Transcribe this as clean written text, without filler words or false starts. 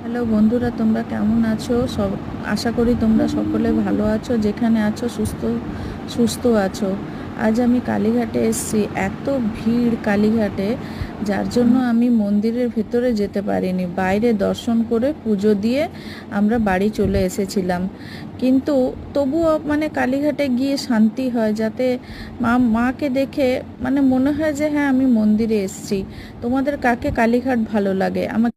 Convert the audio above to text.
Hello বন্ধুরা, তোমরা কেমন আছো? আশা করি তোমরা সকলে ভালো আছো, যেখানে আছো সুস্থ সুস্থ আছো। আজ আমি কালীঘাটে এসেছি, এত ভিড় কালীঘাটে, যার জন্য আমি মন্দিরের ভেতরে যেতে পারিনি। বাইরে দর্শন করে পুজো দিয়ে আমরা বাড়ি চলে এসেছিলাম। কিন্তু তবুও কালীঘাটে গিয়ে শান্তি হয়, যাতে মাকে দেখে মনে হয় যে হ্যাঁ, আমি মন্দিরে এসেছি। তোমাদের কাকে কালীঘাট ভালো লাগে? আমাকে